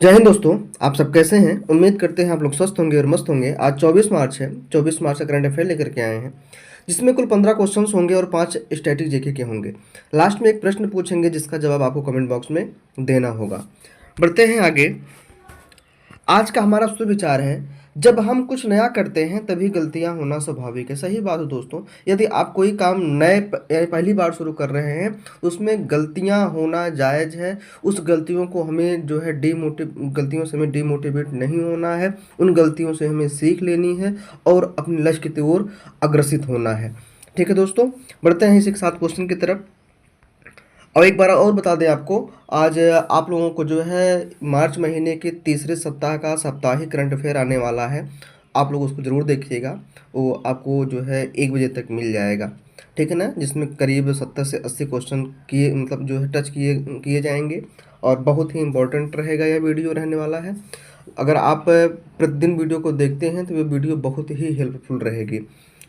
जय हिंद दोस्तों। आप सब कैसे हैं? उम्मीद करते हैं आप लोग स्वस्थ होंगे और मस्त होंगे। आज 24 मार्च है। 24 मार्च का करंट अफेयर लेकर के आए हैं, जिसमें कुल 15 क्वेश्चंस होंगे और 5 स्टैटिक जीके के होंगे। लास्ट में एक प्रश्न पूछेंगे जिसका जवाब आपको कमेंट बॉक्स में देना होगा। बढ़ते हैं आगे। आज का हमारा सुविचार है, जब हम कुछ नया करते हैं तभी गलतियां होना स्वाभाविक है। सही बात है दोस्तों। यदि आप कोई काम पहली बार शुरू कर रहे हैं तो उसमें गलतियां होना जायज़ है। उस गलतियों को हमें जो है गलतियों से हमें डिमोटिवेट नहीं होना है। उन गलतियों से हमें सीख लेनी है और अपने लक्ष्य की ओर अग्रसित होना है। ठीक है दोस्तों, बढ़ते हैं इसी के साथ क्वेश्चन की तरफ। और एक बार और बता दें आपको, आज आप लोगों को जो है मार्च महीने के तीसरे सप्ताह का साप्ताहिक करंट अफेयर आने वाला है। आप लोग उसको ज़रूर देखिएगा। वो आपको जो है 1 बजे तक मिल जाएगा। ठीक है ना, जिसमें करीब 70 से 80 क्वेश्चन किए मतलब जो है टच किए किए जाएंगे। और बहुत ही इम्पोर्टेंट रहेगा यह वीडियो रहने वाला है। अगर आप प्रतिदिन वीडियो को देखते हैं तो ये वीडियो बहुत ही हेल्पफुल रहेगी।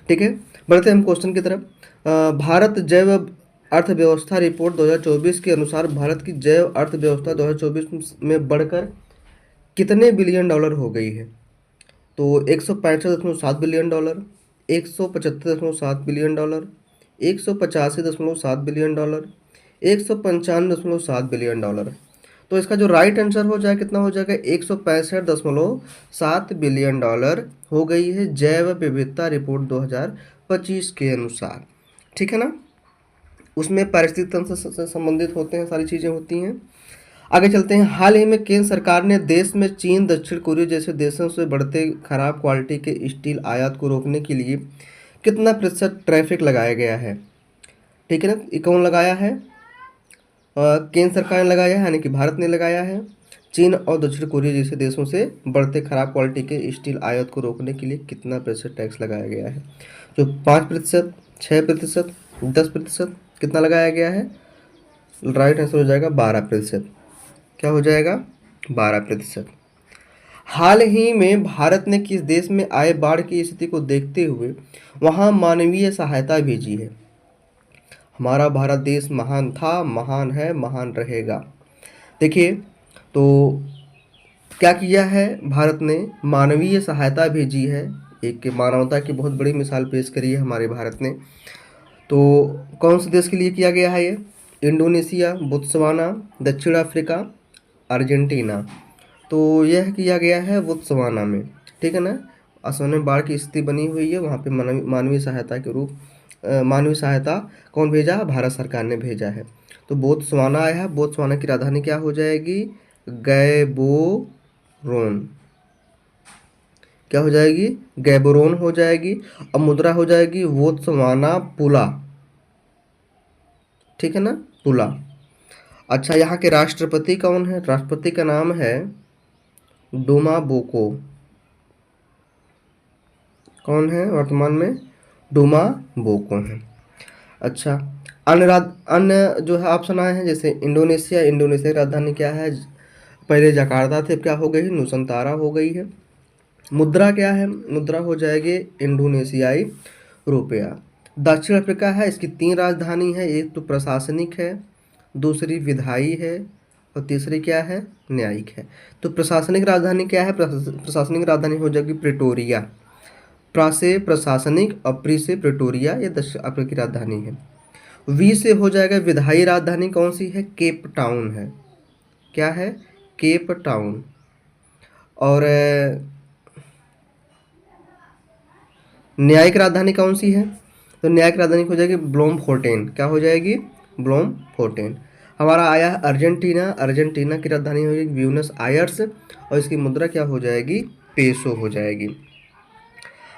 ठीक है, बढ़ते हैं हम क्वेश्चन की तरफ। भारत जैव अर्थव्यवस्था रिपोर्ट 2024 के अनुसार भारत की जैव अर्थव्यवस्था 2024 में बढ़कर कितने बिलियन डॉलर हो गई है? तो 165.7 billion dollar, 175.7 billion dollar, 185.7 billion dollar, 195.7 billion dollar. तो इसका जो राइट आंसर हो जाए कितना हो जाएगा? 165.7 बिलियन डॉलर हो गई है जैव विविधता रिपोर्ट 2025 के अनुसार। ठीक है ना, उसमें पारिस्थितिक तंत्र से संबंधित होते हैं, सारी चीज़ें होती हैं। आगे चलते हैं। हाल ही में केंद्र सरकार ने देश में चीन, दक्षिण कोरिया जैसे देशों से बढ़ते खराब क्वालिटी के स्टील आयात को रोकने के लिए कितना प्रतिशत ट्रैफिक लगाया गया है? ठीक है ना, ये कौन लगाया है? केंद्र सरकार ने लगाया है, यानी कि भारत ने लगाया है। चीन और दक्षिण कोरिया जैसे देशों से बढ़ते खराब क्वालिटी के स्टील आयात को रोकने के लिए कितना प्रतिशत टैक्स लगाया गया है? जो 5%, 6%, 10%, कितना लगाया गया है? राइट आंसर हो जाएगा 12%। क्या हो जाएगा? 12%। हाल ही में भारत ने किस देश में आए बाढ़ की स्थिति को देखते हुए वहां मानवीय सहायता भेजी है? हमारा भारत देश महान था, महान है, महान रहेगा। देखिए, तो क्या किया है भारत ने? मानवीय सहायता भेजी है। एक मानवता की बहुत बड़ी मिसाल पेश करी है हमारे भारत ने। तो कौन से देश के लिए किया गया है ये? इंडोनेशिया, बोत्सवाना, दक्षिण अफ्रीका, अर्जेंटीना। तो यह किया गया है बोत्सवाना में। ठीक है ना, असम में बाढ़ की स्थिति बनी हुई है, वहाँ पे मानवीय सहायता के रूप मानवीय सहायता कौन भेजा? भारत सरकार ने भेजा है। तो बोत्सवाना आया है। बोत्सवाना की राजधानी क्या हो जाएगी? गैबोरोन। क्या हो जाएगी? गैबोरोन हो जाएगी। और मुद्रा हो जाएगी बोत्सवाना पुला। ठीक है ना, पुला। अच्छा, यहाँ के राष्ट्रपति कौन है? राष्ट्रपति का नाम है डोमा बोको। कौन है वर्तमान में? डोमा बोको है। अच्छा, अन्य जो है ऑप्शन आए हैं, जैसे इंडोनेशिया। इंडोनेशिया की राजधानी क्या है? पहले जकार्ता थे, अब क्या हो गई है? नुसंतारा हो गई है। मुद्रा क्या है? मुद्रा हो जाएगी इंडोनेशियाई रुपया। दक्षिण अफ्रीका है, इसकी 3 राजधानी है। एक तो प्रशासनिक है, दूसरी विधायी है, और तीसरी क्या है? न्यायिक है। तो प्रशासनिक राजधानी क्या है? प्रशासनिक राजधानी हो जाएगी प्रिटोरिया। प्रा से प्रशासनिक और प्री से प्रिटोरिया, ये दक्षिण अफ्रीका की राजधानी है। वी से हो जाएगा विधायी राजधानी कौन सी है? केप टाउन है। क्या है? Cape Town. और न्यायिक राजधानी कौन सी है? तो न्यायिक राजधानी हो जाएगी ब्लोमफोर्टेन। क्या हो जाएगी? ब्लोमफोर्टेन। हमारा आया है अर्जेंटीना। अर्जेंटीना की राजधानी हो जाएगी ब्यूनस आयर्स, और इसकी मुद्रा क्या हो जाएगी? पेसो हो जाएगी।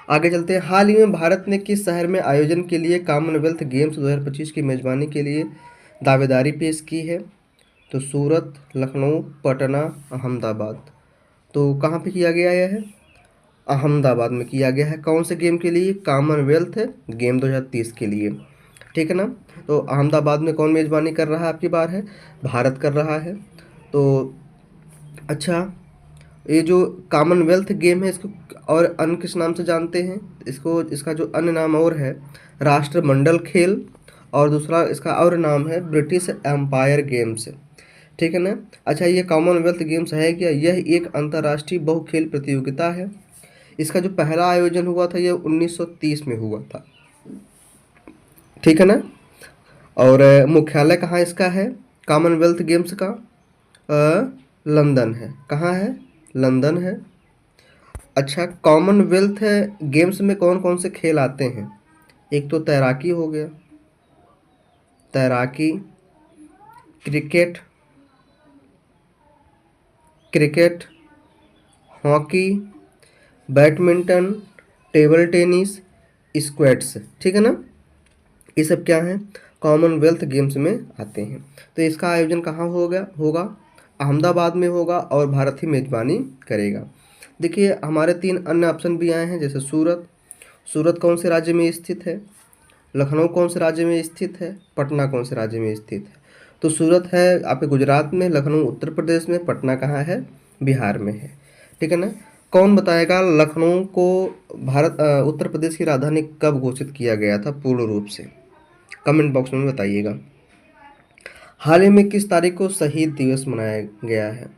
आगे चलते हैं। हाल ही में भारत ने किस शहर में आयोजन के लिए कॉमनवेल्थ गेम्स 2025 की मेजबानी के लिए दावेदारी पेश की है? तो सूरत, लखनऊ, पटना, अहमदाबाद। तो कहाँ पे किया गया है? अहमदाबाद में किया गया है। कौन से गेम के लिए? कॉमनवेल्थ गेम 2030 के लिए। ठीक है ना, तो अहमदाबाद में कौन मेजबानी कर रहा है? आपकी बार है, भारत कर रहा है। तो अच्छा, ये जो कॉमनवेल्थ गेम है, इसको और अन्य किस नाम से जानते हैं? इसका जो अन्य नाम और है, राष्ट्रमंडल खेल, और दूसरा इसका और नाम है ब्रिटिश एम्पायर गेम्स। ठीक है ना। अच्छा, ये कॉमनवेल्थ गेम्स है क्या? यह एक अंतर्राष्ट्रीय बहु खेल प्रतियोगिता है। इसका जो पहला आयोजन हुआ था यह 1930 में हुआ था। ठीक है ना। और मुख्यालय कहाँ इसका है कॉमनवेल्थ गेम्स का? लंदन है। कहाँ है? लंदन है। अच्छा, कॉमनवेल्थ गेम्स में कौन कौन से खेल आते हैं? एक तो तैराकी हो गया, तैराकी, cricket, cricket, hockey, badminton, table tennis, squats. ठीक है ना। ये सब क्या है? कॉमनवेल्थ गेम्स में आते हैं। तो इसका आयोजन कहाँ होगा? अहमदाबाद में होगा और भारत ही मेजबानी करेगा। देखिए, हमारे 3 अन्य ऑप्शन भी आए हैं, जैसे सूरत। सूरत कौन से राज्य में स्थित है? लखनऊ कौन से राज्य में स्थित है? पटना कौन से राज्य में स्थित है? तो सूरत है आपके गुजरात में, लखनऊ उत्तर प्रदेश में, पटना कहाँ है? बिहार में है। ठीक है ना। कौन बताएगा लखनऊ को उत्तर प्रदेश की राजधानी कब घोषित किया गया था पूर्ण रूप से? कमेंट बॉक्स में बताइएगा। हाल ही में किस तारीख को शहीद दिवस मनाया गया है?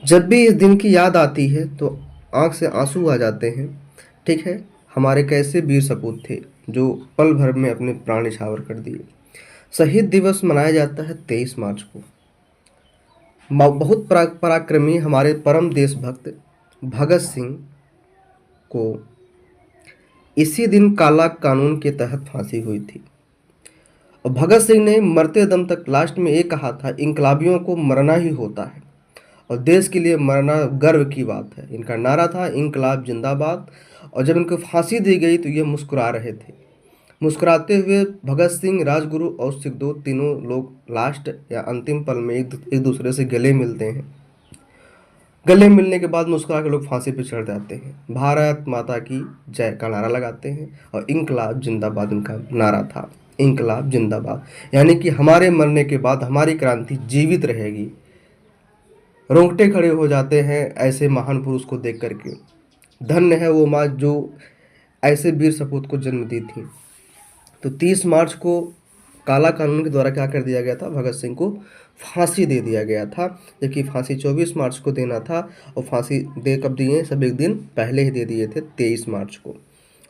जब भी इस दिन की याद आती है तो आंख से आंसू आ जाते हैं। ठीक है। हमारे कैसे वीर सपूत थे जो पल भर में अपने प्राण न्यौछावर कर दिए। शहीद दिवस मनाया जाता है 23 मार्च को। बहुत पराक्रमी हमारे परम देशभक्त भगत सिंह को इसी दिन काला कानून के तहत फांसी हुई थी। और भगत सिंह ने मरते दम तक लास्ट में ये कहा था, इनकलाबियों को मरना ही होता है और देश के लिए मरना गर्व की बात है। इनका नारा था इनकलाब जिंदाबाद। और जब इनको फांसी दी गई तो ये मुस्कुरा रहे थे। मुस्कुराते हुए भगत सिंह, राजगुरु और सुखदेव तीनों लोग लास्ट या अंतिम पल में एक दूसरे से गले मिलते हैं। गले मिलने के बाद मुस्कुरा के लोग फांसी पर चढ़ जाते हैं, भारत माता की जय का नारा लगाते हैं और इनकलाब जिंदाबाद इनका नारा था। इनकलाब जिंदाबाद यानी कि हमारे मरने के बाद हमारी क्रांति जीवित रहेगी। रोंगटे खड़े हो जाते हैं ऐसे महान पुरुष को देख करके। धन्य है वो माँ जो ऐसे वीर सपूत को जन्म दी थी। तो 30 मार्च को काला कानून के द्वारा क्या कर दिया गया था? भगत सिंह को फांसी दे दिया गया था, जबकि फांसी 24 मार्च को देना था। और फांसी दे कब दिए? सब एक दिन पहले ही दे दिए थे, 23 मार्च को।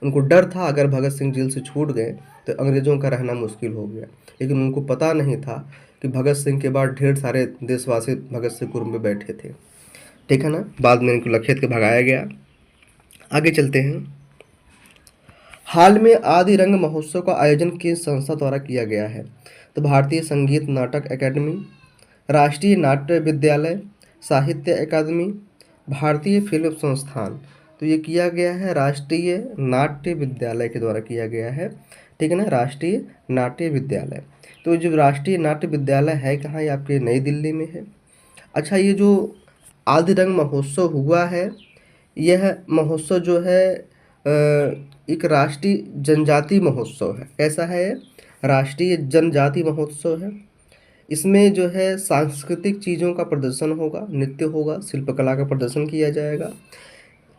उनको डर था अगर भगत सिंह जेल से छूट गए तो अंग्रेज़ों का रहना मुश्किल हो गया, लेकिन उनको पता नहीं था कि भगत सिंह के बाद ढेर सारे देशवासी भगत सिंह कुर्म में बैठे थे। ठीक है ना। बाद में इनको लखेत के भगाया गया। आगे चलते हैं। हाल में आदि रंग महोत्सव का आयोजन किस संस्था द्वारा किया गया है? तो भारतीय संगीत नाटक अकादमी, राष्ट्रीय नाट्य विद्यालय, साहित्य अकादमी, भारतीय फिल्म संस्थान। तो ये किया गया है राष्ट्रीय नाट्य विद्यालय के द्वारा किया गया है। ठीक है ना, राष्ट्रीय नाट्य विद्यालय। तो जो राष्ट्रीय नाट्य विद्यालय है कहाँ? ये आपके नई दिल्ली में है। अच्छा, ये जो आदि रंग महोत्सव हुआ है, यह महोत्सव जो है एक राष्ट्रीय जनजाति महोत्सव है। कैसा है? राष्ट्रीय जनजाति महोत्सव है। इसमें जो है सांस्कृतिक चीज़ों का प्रदर्शन होगा, नृत्य होगा, शिल्पकला का प्रदर्शन किया जाएगा।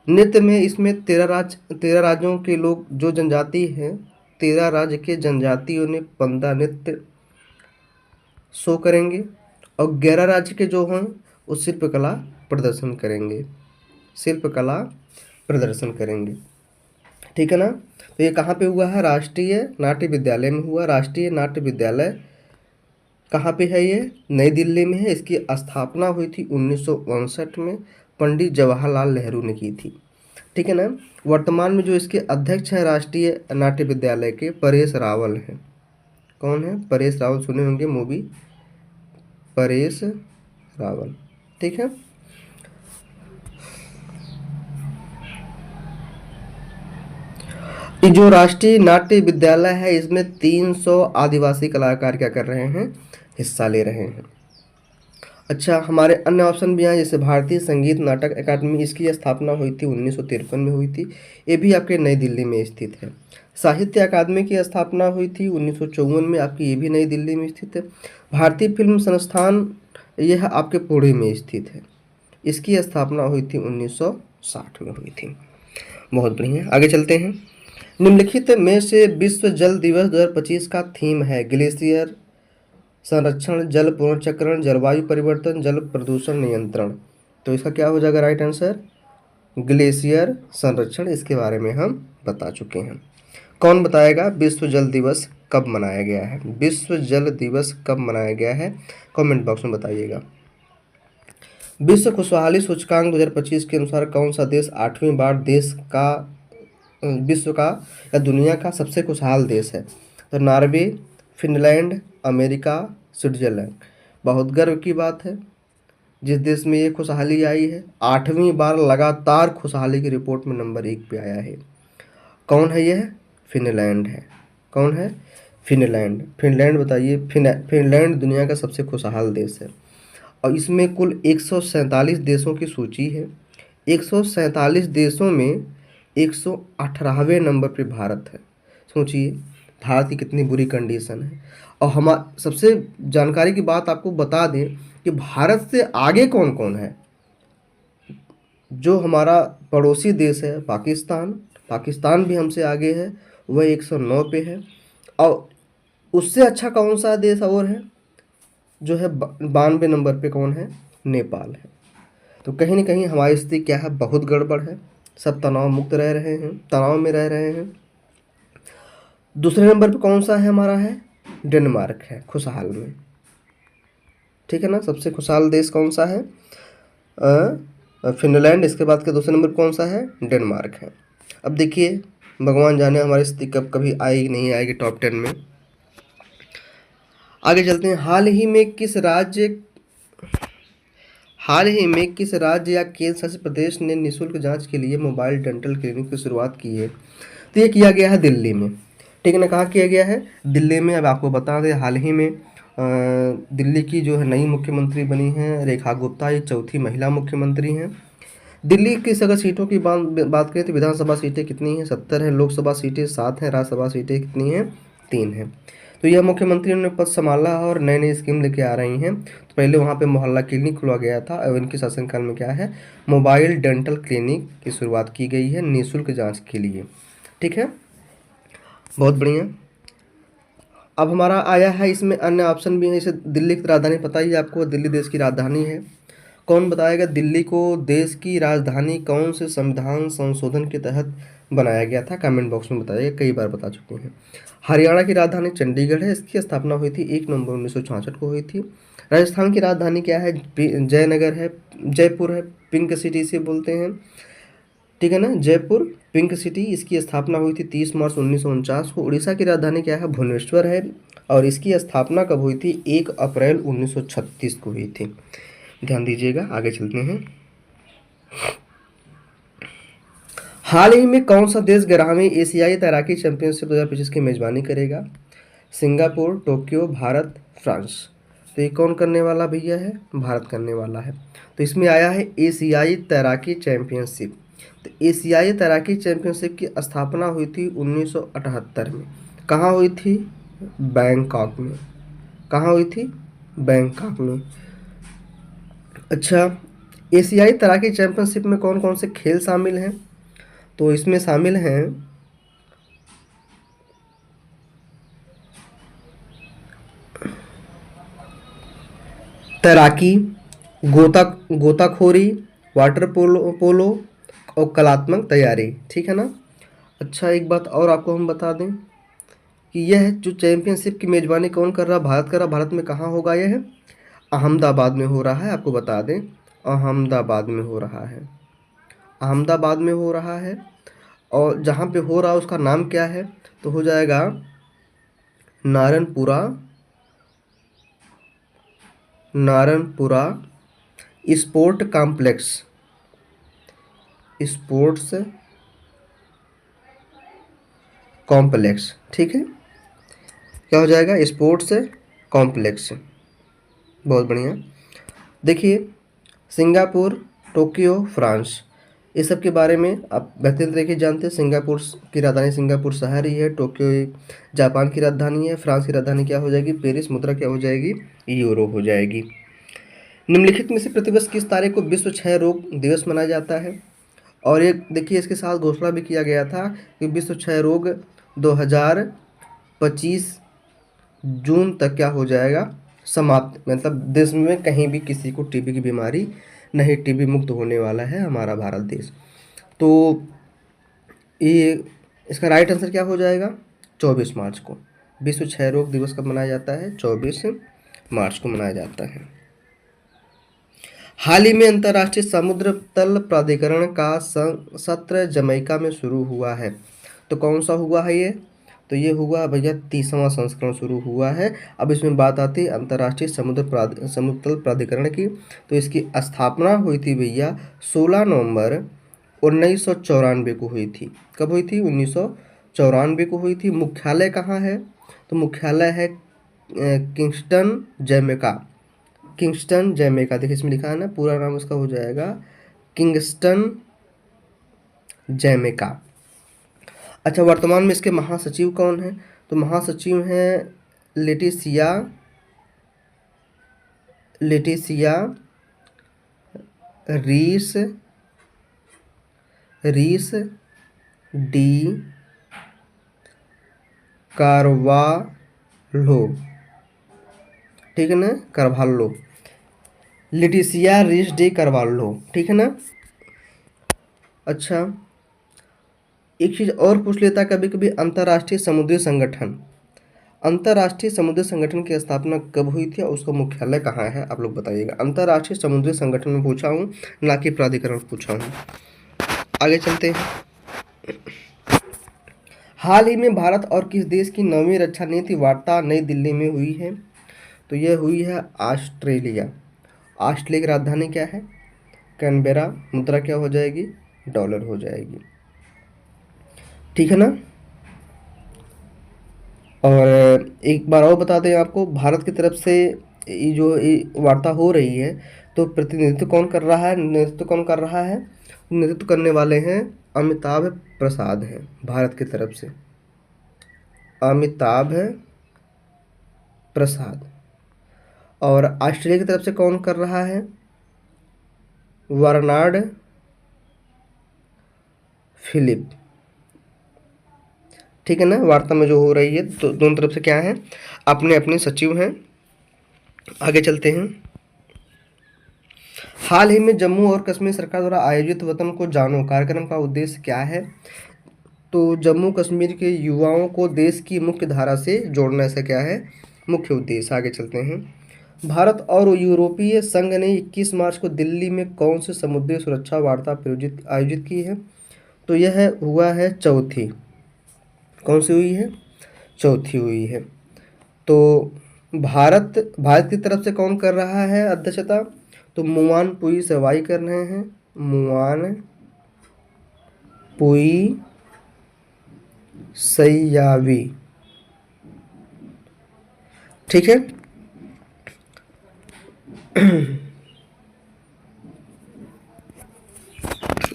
नृत्य में इसमें 13 राज्यों के लोग जो जनजाति हैं, 13 राज्य के जनजातियों ने 15 नृत्य शो करेंगे और 11 राज्य के जो हैं वो शिल्पकला प्रदर्शन करेंगे, शिल्पकला प्रदर्शन करेंगे। ठीक है ना। तो ये कहाँ पे हुआ है? राष्ट्रीय नाट्य विद्यालय में हुआ। राष्ट्रीय नाट्य विद्यालय कहाँ पे है? ये नई दिल्ली में है। इसकी स्थापना हुई थी 1959 में, पंडित जवाहरलाल नेहरू ने की थी। ठीक है ना। वर्तमान में जो इसके अध्यक्ष हैं राष्ट्रीय नाट्य विद्यालय के, परेश रावल हैं। कौन है? परेश रावल, सुने होंगे मूवी परेश रावल। ठीक है। ये जो राष्ट्रीय नाट्य विद्यालय है इसमें 300 आदिवासी कलाकार क्या कर रहे हैं? हिस्सा ले रहे हैं। अच्छा, हमारे अन्य ऑप्शन भी हैं, जैसे भारतीय संगीत नाटक अकादमी, इसकी स्थापना हुई थी 1953 में हुई थी। ये भी आपके नई दिल्ली में स्थित है। साहित्य अकादमी की स्थापना हुई थी 1954 में, आपकी ये भी नई दिल्ली में स्थित है। भारतीय फिल्म संस्थान, यह आपके पुणे में स्थित है। इसकी स्थापना हुई थी 1960 में हुई थी। बहुत बढ़िया, आगे चलते हैं। निम्नलिखित में से विश्व जल दिवस 2025 का थीम है ग्लेशियर संरक्षण, जल पुनर्चक्रण, जलवायु परिवर्तन, जल प्रदूषण नियंत्रण। तो इसका क्या हो जाएगा राइट आंसर? ग्लेशियर संरक्षण। इसके बारे में हम बता चुके हैं। कौन बताएगा विश्व जल दिवस कब मनाया गया है? विश्व जल दिवस कब मनाया गया है? कमेंट बॉक्स में बताइएगा। विश्व खुशहाली सूचकांक 2025 के अनुसार कौन सा देश 8वीं बार देश का विश्व का या दुनिया का सबसे खुशहाल देश है? तो नॉर्वे, फिनलैंड, अमेरिका, स्विट्जरलैंड। बहुत गर्व की बात है जिस देश में ये खुशहाली आई है, 8वीं बार लगातार खुशहाली की रिपोर्ट में नंबर 1 पे आया है। कौन है यह? फिनलैंड है। कौन है? फिनलैंड। फिनलैंड बताइए, फिनलैंड दुनिया का सबसे खुशहाल देश है और इसमें कुल 147 देशों की सूची है। 147 देशों में 118वें नंबर पे भारत है। सोचिए भारत की कितनी बुरी कंडीशन है। और हम सबसे जानकारी की बात आपको बता दें कि भारत से आगे कौन कौन है। जो हमारा पड़ोसी देश है पाकिस्तान, पाकिस्तान भी हमसे आगे है, वह 109 पे है। और उससे अच्छा कौन सा देश और है जो है 92 नंबर पे? कौन है? नेपाल है। तो कहीं ना कहीं हमारी स्थिति क्या है? बहुत गड़बड़ है। सब तनाव मुक्त रह रहे हैं, तनाव में रह रहे हैं। दूसरे नंबर पे कौन सा है? हमारा है डेनमार्क है खुशहाल में। ठीक है ना? सबसे खुशहाल देश कौन सा है? फिनलैंड। इसके बाद के दूसरे नंबर कौन सा है? डेनमार्क है। अब देखिए भगवान जाने हमारी स्थिति कब कभी आएगी नहीं आएगी टॉप 10 में। आगे चलते हैं। हाल ही में किस राज्य या केंद्र शासित प्रदेश ने निःशुल्क जांच के लिए मोबाइल डेंटल क्लिनिक की शुरुआत की है? तो ये किया गया है दिल्ली में। ठीक है ना? कहाँ किया गया है? दिल्ली में। अब आपको बता दें हाल ही में दिल्ली की जो है नई मुख्यमंत्री बनी हैं रेखा गुप्ता, ये चौथी महिला मुख्यमंत्री हैं। दिल्ली की अगर सीटों की बात करें तो विधानसभा सीटें कितनी हैं? 70 हैं। लोकसभा सीटें 7 हैं। राज्यसभा सीटें कितनी हैं? 3 हैं। तो यह मुख्यमंत्री ने पद संभाला है और नई नई स्कीम लेके आ रही हैं। तो पहले वहाँ पे मोहल्ला क्लिनिक खुलवा गया था और इनके शासनकाल में क्या है? मोबाइल डेंटल क्लिनिक की शुरुआत की गई है निःशुल्क जाँच के लिए। ठीक है, बहुत बढ़िया। अब हमारा आया है इसमें अन्य ऑप्शन भी है। जैसे दिल्ली की राजधानी पता ही है आपको, दिल्ली देश की राजधानी है। कौन बताएगा दिल्ली को देश की राजधानी कौन से संविधान संशोधन के तहत बनाया गया था? कमेंट बॉक्स में बताइएगा, कई बार बता चुके हैं। हरियाणा की राजधानी चंडीगढ़ है। इसकी स्थापना हुई थी 1 नवंबर 1966 को हुई थी। राजस्थान की राजधानी क्या है? जयनगर है, जयपुर है, पिंक सिटी से बोलते हैं। ठीक है ना? Jaipur pink city. इसकी स्थापना हुई थी 30 मार्च 1949 को। उड़ीसा की राजधानी क्या है? भुवनेश्वर है और इसकी स्थापना कब हुई थी? 1 अप्रैल 1936 को हुई थी। ध्यान दीजिएगा। आगे चलते हैं। हाल ही में कौन सा देश 11वीं एशियाई तैराकी चैंपियनशिप 2025 की मेजबानी करेगा? Singapore, Tokyo, Bharat, France. तो ये कौन करने वाला भैया है? भारत करने वाला है। तो इसमें आया है एशियाई तैराकी चैंपियनशिप। तो एशियाई तैराकी चैंपियनशिप की स्थापना हुई थी 1978 में। कहाँ हुई थी? बैंकॉक में। कहाँ हुई थी? बैंकॉक में। अच्छा, एशियाई तैराकी चैंपियनशिप में कौन कौन से खेल शामिल हैं? तो इसमें शामिल हैं तैराकी, गोताखोरी, वाटर पोलो और कलात्मक तैयारी। ठीक है ना? अच्छा, एक बात और आपको हम बता दें कि यह जो चैंपियनशिप की मेजबानी कौन कर रहा? भारत कर रहा। भारत में कहाँ होगा? यह अहमदाबाद में हो रहा है। आपको बता दें अहमदाबाद में हो रहा है। अहमदाबाद में हो रहा है। और जहाँ पे हो रहा है उसका नाम क्या है? तो हो जाएगा Narayanpura sport complex, sports complex. ठीक है, क्या हो जाएगा? Sports complex. बहुत बढ़िया। देखिए सिंगापुर, टोक्यो, फ्रांस, इस सब के बारे में आप बेहतर तरीके से जानते हैं। सिंगापुर की राजधानी सिंगापुर शहर ही है। टोक्यो जापान की राजधानी है। फ्रांस की राजधानी क्या हो जाएगी? पेरिस। मुद्रा क्या हो जाएगी? यूरो हो जाएगी। निम्नलिखित में से प्रतिवर्ष किस तारीख को विश्व क्षय रोग दिवस मनाया जाता है? और ये देखिए इसके साथ घोषणा भी किया गया था कि विश्व क्षय रोग 2025 जून तक क्या हो जाएगा? समाप्त, मतलब देश में कहीं भी किसी को टीबी की बीमारी नहीं, टीबी मुक्त होने वाला है हमारा भारत देश। तो ये इसका राइट आंसर क्या हो जाएगा? 24 मार्च को विश्व क्षय रोग दिवस कब मनाया जाता है? 24 मार्च को मनाया जाता है। हाल ही में अंतर्राष्ट्रीय समुद्र तल प्राधिकरण का सत्र जमैका में शुरू हुआ है, तो कौन सा हुआ है ये? तो ये हुआ भैया 30वां संस्करण शुरू हुआ है। अब इसमें बात आती है अंतर्राष्ट्रीय समुद्र तल प्राधिकरण की। तो इसकी स्थापना हुई थी भैया 16 नवंबर 1994 को हुई थी। कब हुई थी? 1994 को हुई थी। मुख्यालय कहाँ है? तो मुख्यालय है किंगस्टन जमैका। किंगस्टन जमैका, देखिए इसमें लिखा है ना, पूरा नाम उसका हो जाएगा किंगस्टन जमैका। अच्छा, वर्तमान में इसके महासचिव कौन है? तो महासचिव हैं लेटिसिया रीस डी कार्वाल्हो, ठीक है ना, कार्वाल्हो, लेटिसिया रीस डी कार्वाल्हो, ठीक है ना। अच्छा, एक चीज़ और पूछ लेता कभी कभी, अंतर्राष्ट्रीय समुद्री संगठन की स्थापना कब हुई थी और उसका मुख्यालय कहाँ है? आप लोग बताइएगा। अंतर्राष्ट्रीय समुद्री संगठन में पूछा हूँ, ना कि प्राधिकरण पूछा हूँ। आगे चलते हैं। हाल ही में भारत और किस देश की 9वीं रक्षा नीति वार्ता नई दिल्ली में हुई है? तो यह हुई है ऑस्ट्रेलिया। ऑस्ट्रेलिया की राजधानी क्या है? कैनबेरा। मुद्रा क्या हो जाएगी? डॉलर हो जाएगी, ठीक है ना। और एक बार और बता दें आपको, भारत की तरफ से ये जो ये वार्ता हो रही है, तो प्रतिनिधित्व कौन कर रहा है? नेतृत्व कौन कर रहा है? नेतृत्व करने वाले हैं अमिताभ प्रसाद हैं भारत की तरफ से, अमिताभ प्रसाद। और ऑस्ट्रेलिया की तरफ से कौन कर रहा है? बर्नार्ड फिलिप, ठीक है ना। वार्ता में जो हो रही है, तो दोनों तरफ से क्या है? अपने अपने सचिव हैं। आगे चलते हैं। हाल ही में जम्मू और कश्मीर सरकार द्वारा आयोजित वतन को जानो कार्यक्रम का उद्देश्य क्या है? तो जम्मू कश्मीर के युवाओं को देश की मुख्य धारा से जोड़ना, ऐसा क्या है मुख्य उद्देश्य। आगे चलते हैं। भारत और यूरोपीय संघ ने 21 मार्च को दिल्ली में कौन सी समुद्री सुरक्षा वार्ता आयोजित की है? तो यह हुआ है चौथी। कौन सी हुई है? चौथी हुई है। तो भारत की तरफ से कौन कर रहा है अध्यक्षता? तो मुआन पुई सेवाई कर रहे हैं, मुआन पुई सैयावी, ठीक है।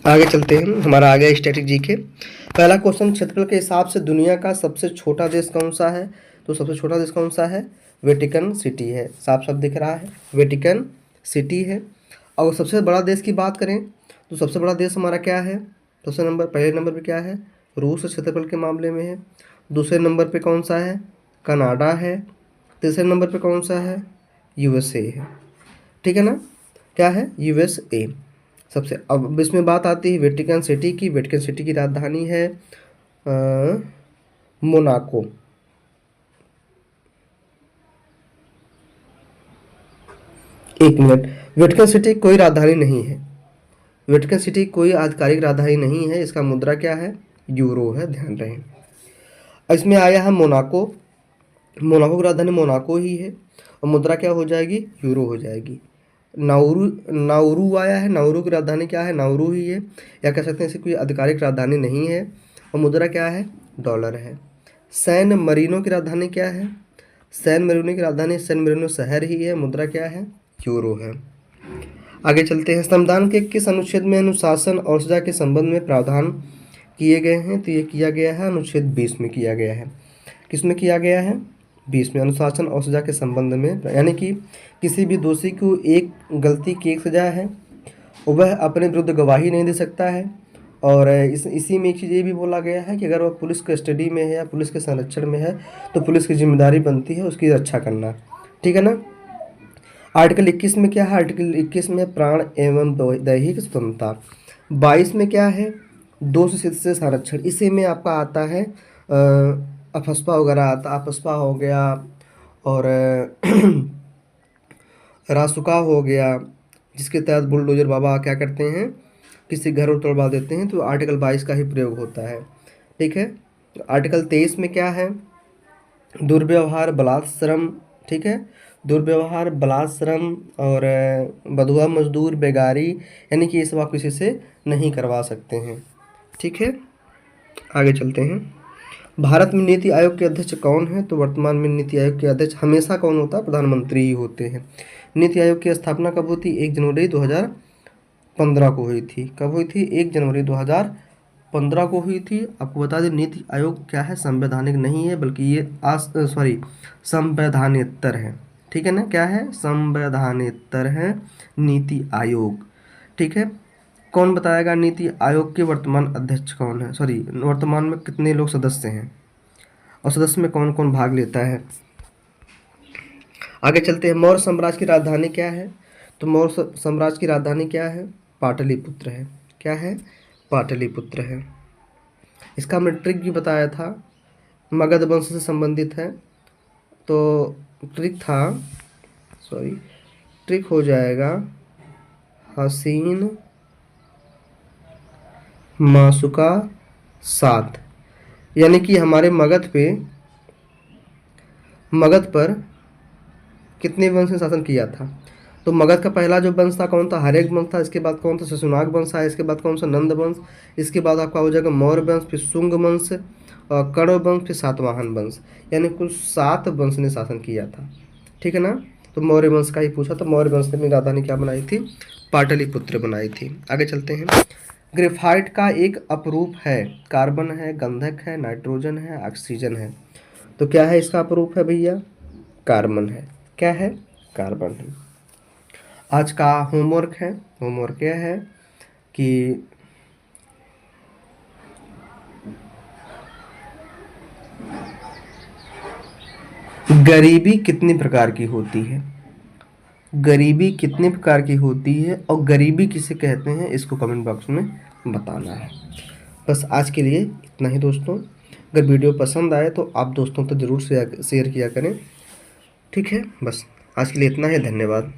आगे चलते हैं। हमारा आ गया स्टैटिक जीके। पहला क्वेश्चन, क्षेत्रफल के हिसाब से दुनिया का सबसे छोटा देश कौन सा है? तो सबसे छोटा देश कौन सा है? वेटिकन सिटी है। साफ साफ दिख रहा है, वेटिकन सिटी है। और सबसे बड़ा देश की बात करें, तो सबसे बड़ा देश हमारा क्या है? पहले नंबर पे क्या है? रूस क्षेत्रफल के मामले में है। दूसरे नंबर पे कौन सा है? कनाडा है। तीसरे नंबर पे कौन सा है? यूएसए है, ठीक है ना। क्या है? यूएसए सबसे। अब इसमें बात आती है वेटिकन सिटी की। वेटिकन सिटी की राजधानी है मोनाको। एक मिनट, वेटिकन सिटी कोई राजधानी नहीं है। वेटिकन सिटी कोई आधिकारिक राजधानी नहीं है। इसका मुद्रा क्या है? यूरो है, ध्यान रहे। इसमें आया है मोनाको। मोनाको की राजधानी मोनाको ही है और मुद्रा क्या हो जाएगी? यूरो हो जाएगी। नाउरू आया है। नाउरू की राजधानी क्या है? नाउरू ही है, या कह सकते हैं इसे कोई आधिकारिक राजधानी नहीं है। और मुद्रा क्या है? डॉलर है। सैन मरीनो की राजधानी क्या है? सैन मरीनो की राजधानी सैन मरीनो शहर ही है। मुद्रा क्या है? यूरो है। आगे चलते हैं। संविधान के किस अनुच्छेद में अनुशासन और सजा के संबंध में प्रावधान किए गए हैं? तो ये किया गया है अनुच्छेद 20 में किया गया है। किस में किया गया है? 20 में। अनुशासन और सजा के संबंध में, यानी कि किसी भी दोषी को एक गलती की एक सजा है, वह अपने विरुद्ध गवाही नहीं दे सकता है। और इसी में एक चीज़ ये भी बोला गया है कि अगर वह पुलिस कस्टडी में है या पुलिस के संरक्षण में है, तो पुलिस की जिम्मेदारी बनती है उसकी रक्षा करना, ठीक है ना। आर्टिकल 21 में क्या है? आर्टिकल 21 में प्राण एवं दैहिक स्वतंत्रता। 22 में क्या है? दोष से संरक्षण। इसी में आपका आता है अफस्पा वगैरह आता, अफस्पा हो गया और रासुका हो गया, जिसके तहत बुलडोजर बाबा क्या करते हैं, किसी घर को तोड़वा देते हैं, तो आर्टिकल 22 का ही प्रयोग होता है। ठीक है। आर्टिकल 23 में क्या है? दुर्व्यवहार, बलात् श्रम। ठीक है। दुर्व्यवहार, बलात् श्रम और बंधुआ मजदूर, बेगारी, यानी कि ये सब आप किसी से नहीं करवा सकते हैं। ठीक है। आगे चलते हैं। भारत में नीति आयोग के अध्यक्ष कौन है? तो वर्तमान में नीति आयोग के अध्यक्ष हमेशा कौन होता है? प्रधानमंत्री ही होते हैं। नीति आयोग की स्थापना कब हुई थी? 1 जनवरी 2015 को हुई थी। कब हुई थी? 1 जनवरी 2015 को हुई थी। आपको बता दें नीति आयोग क्या है? संवैधानिक नहीं है, बल्कि ये संवैधानेतर है। ठीक है ना? क्या है? संवैधानेतर है नीति आयोग। ठीक है। कौन बताएगा नीति आयोग के वर्तमान अध्यक्ष कौन है? सॉरी, वर्तमान में कितने लोग सदस्य हैं और सदस्य में कौन कौन भाग लेता है? आगे चलते हैं। मौर्य साम्राज्य की राजधानी क्या है? तो मौर्य साम्राज्य की राजधानी क्या है? पाटलिपुत्र है। क्या है? पाटलिपुत्र है। इसका हमने ट्रिक भी बताया था, मगध वंश से संबंधित है। तो ट्रिक था, सॉरी, ट्रिक हो जाएगा हसीन मासुका सात, यानी कि हमारे मगध पर कितने वंश ने शासन किया था? तो मगध का पहला जो वंश था कौन था? हर्यक वंश था। इसके बाद कौन था? शशुनाग वंश आया। इसके बाद कौन सा? नंद वंश। इसके बाद आपका हो जाएगा मौर्य वंश, फिर शुंग वंश, कण्व वंश, फिर सातवाहन वंश, यानी कुल 7 वंश ने शासन किया था। ठीक है ना? तो मौर्य वंश का ही पूछा, तो मौर्य वंश ने अपनी राजधानी क्या बनाई थी? पाटलिपुत्र बनाई थी। आगे चलते हैं। ग्रेफाइट का एक अपरूप है, कार्बन है, गंधक है, नाइट्रोजन है, ऑक्सीजन है। तो क्या है इसका अपरूप है भैया? कार्बन है। क्या है? कार्बन है। आज का होमवर्क है, होमवर्क क्या है कि गरीबी कितनी प्रकार की होती है? गरीबी कितने प्रकार की होती है और गरीबी किसे कहते हैं, इसको कमेंट बॉक्स में बताना है। बस आज के लिए इतना ही दोस्तों। अगर वीडियो पसंद आए तो आप दोस्तों तो ज़रूर शेयर किया करें। ठीक है, बस आज के लिए इतना ही। धन्यवाद।